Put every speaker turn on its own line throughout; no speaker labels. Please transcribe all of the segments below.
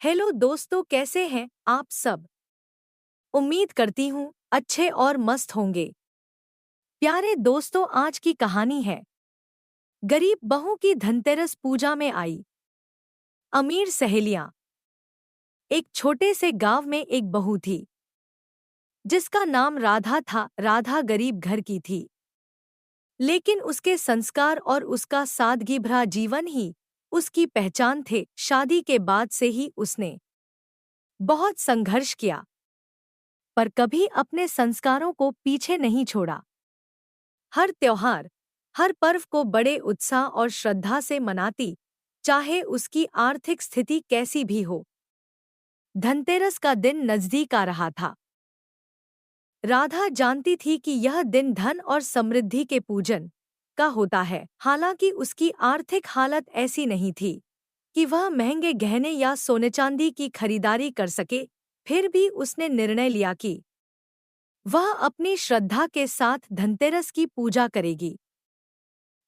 Hello दोस्तों, कैसे हैं आप सब। उम्मीद करती हूँ अच्छे और मस्त होंगे। प्यारे दोस्तों, आज की कहानी है गरीब बहू की धनतेरस पूजा में आई अमीर सहेलियां। एक छोटे से गांव में एक बहू थी जिसका नाम राधा था। राधा गरीब घर की थी, लेकिन उसके संस्कार और उसका सादगी भरा जीवन ही उसकी पहचान थे। शादी के बाद से ही उसने बहुत संघर्ष किया, पर कभी अपने संस्कारों को पीछे नहीं छोड़ा। हर त्योहार, हर पर्व को बड़े उत्साह और श्रद्धा से मनाती, चाहे उसकी आर्थिक स्थिति कैसी भी हो। धनतेरस का दिन नजदीक आ रहा था। राधा जानती थी कि यह दिन धन और समृद्धि के पूजन का होता है। हालांकि उसकी आर्थिक हालत ऐसी नहीं थी कि वह महंगे गहने या सोने चांदी की खरीदारी कर सके, फिर भी उसने निर्णय लिया कि वह अपनी श्रद्धा के साथ धनतेरस की पूजा करेगी।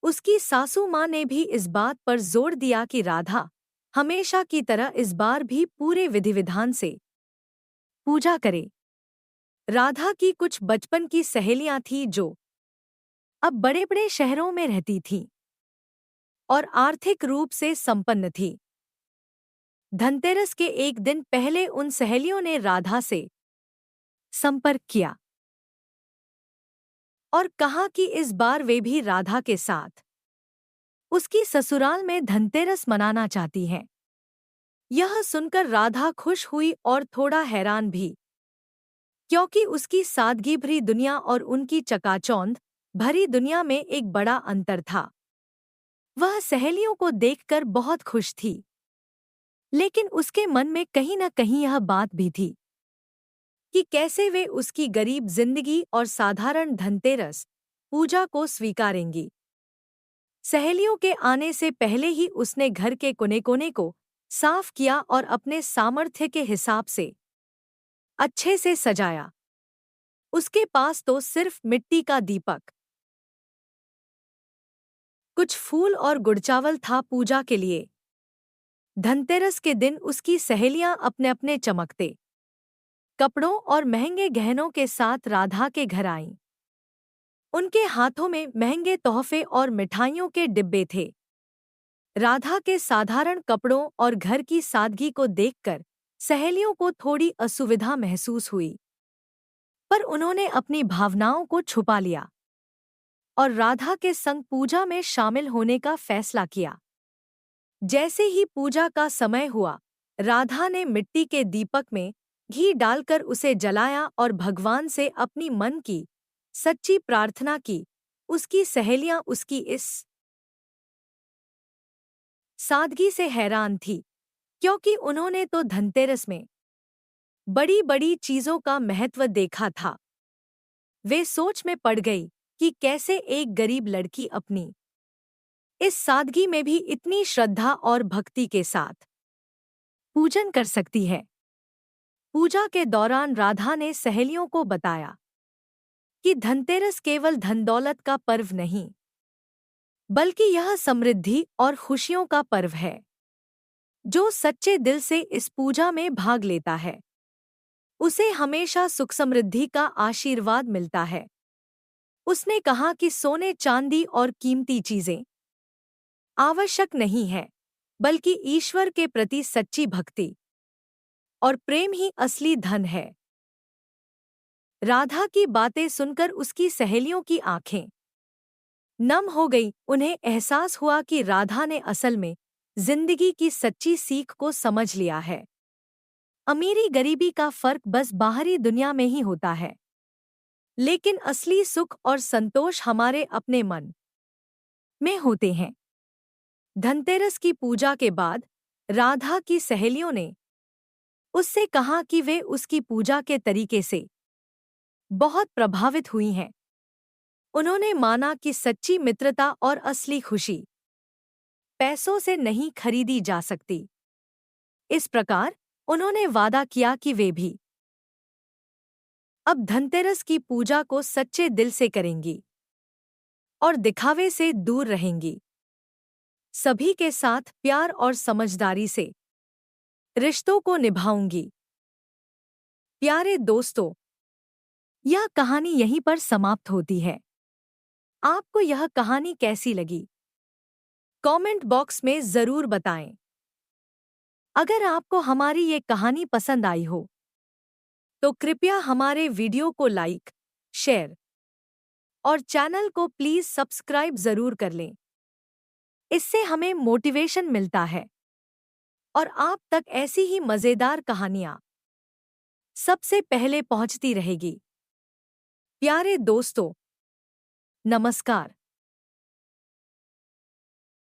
उसकी सासू माँ ने भी इस बात पर जोर दिया कि राधा हमेशा की तरह इस बार भी पूरे विधि-विधान से पूजा करे। राधा की कुछ बचपन की सहेलियां थीं जो अब बड़े-बड़े शहरों में रहती थीं और आर्थिक रूप से संपन्न थीं। धनतेरस के एक दिन पहले उन सहेलियों ने राधा से संपर्क किया और कहा कि इस बार वे भी राधा के साथ उसकी ससुराल में धनतेरस मनाना चाहती हैं। यह सुनकर राधा खुश हुई और थोड़ा हैरान भी, क्योंकि उसकी सादगी भरी दुनिया और उनकी चकाचौंध भरी दुनिया में एक बड़ा अंतर था। वह सहेलियों को देखकर बहुत खुश थी, लेकिन उसके मन में कहीं न कहीं यह बात भी थी कि कैसे वे उसकी गरीब जिंदगी और साधारण धनतेरस पूजा को स्वीकारेंगी। सहेलियों के आने से पहले ही उसने घर के कोने-कोने को साफ किया और अपने सामर्थ्य के हिसाब से अच्छे से सजाया। उसके पास तो सिर्फ मिट्टी का दीपक, कुछ फूल और गुड़ चावल था पूजा के लिए। धनतेरस के दिन उसकी सहेलियां अपने अपने चमकते कपड़ों और महंगे गहनों के साथ राधा के घर आईं। उनके हाथों में महंगे तोहफे और मिठाइयों के डिब्बे थे। राधा के साधारण कपड़ों और घर की सादगी को देखकर सहेलियों को थोड़ी असुविधा महसूस हुई, पर उन्होंने अपनी भावनाओं को छुपा लिया और राधा के संग पूजा में शामिल होने का फैसला किया। जैसे ही पूजा का समय हुआ, राधा ने मिट्टी के दीपक में घी डालकर उसे जलाया और भगवान से अपनी मन की सच्ची प्रार्थना की। उसकी सहेलियां उसकी इस सादगी से हैरान थी, क्योंकि उन्होंने तो धनतेरस में बड़ी बड़ी चीजों का महत्व देखा था। वे सोच में पड़ गई कि कैसे एक गरीब लड़की अपनी इस सादगी में भी इतनी श्रद्धा और भक्ति के साथ पूजन कर सकती है। पूजा के दौरान राधा ने सहेलियों को बताया कि धनतेरस केवल धन दौलत का पर्व नहीं, बल्कि यह समृद्धि और खुशियों का पर्व है। जो सच्चे दिल से इस पूजा में भाग लेता है, उसे हमेशा सुख समृद्धि का आशीर्वाद मिलता है। उसने कहा कि सोने चांदी और कीमती चीजें आवश्यक नहीं है, बल्कि ईश्वर के प्रति सच्ची भक्ति और प्रेम ही असली धन है। राधा की बातें सुनकर उसकी सहेलियों की आंखें नम हो गई। उन्हें एहसास हुआ कि राधा ने असल में जिंदगी की सच्ची सीख को समझ लिया है। अमीरी गरीबी का फर्क बस बाहरी दुनिया में ही होता है, लेकिन असली सुख और संतोष हमारे अपने मन में होते हैं। धनतेरस की पूजा के बाद राधा की सहेलियों ने उससे कहा कि वे उसकी पूजा के तरीके से बहुत प्रभावित हुई हैं। उन्होंने माना कि सच्ची मित्रता और असली खुशी पैसों से नहीं खरीदी जा सकती। इस प्रकार उन्होंने वादा किया कि वे भी अब धनतेरस की पूजा को सच्चे दिल से करेंगी और दिखावे से दूर रहेंगी। सभी के साथ प्यार और समझदारी से रिश्तों को निभाऊंगी। प्यारे दोस्तों, यह कहानी यहीं पर समाप्त होती है। आपको यह कहानी कैसी लगी? कमेंट बॉक्स में जरूर बताएं। अगर आपको हमारी ये कहानी पसंद आई हो तो कृपया हमारे वीडियो को लाइक, शेयर और चैनल को प्लीज सब्सक्राइब जरूर कर लें। इससे हमें मोटिवेशन मिलता है और आप तक ऐसी ही मजेदार कहानियां सबसे पहले पहुंचती रहेगी। प्यारे दोस्तों, नमस्कार।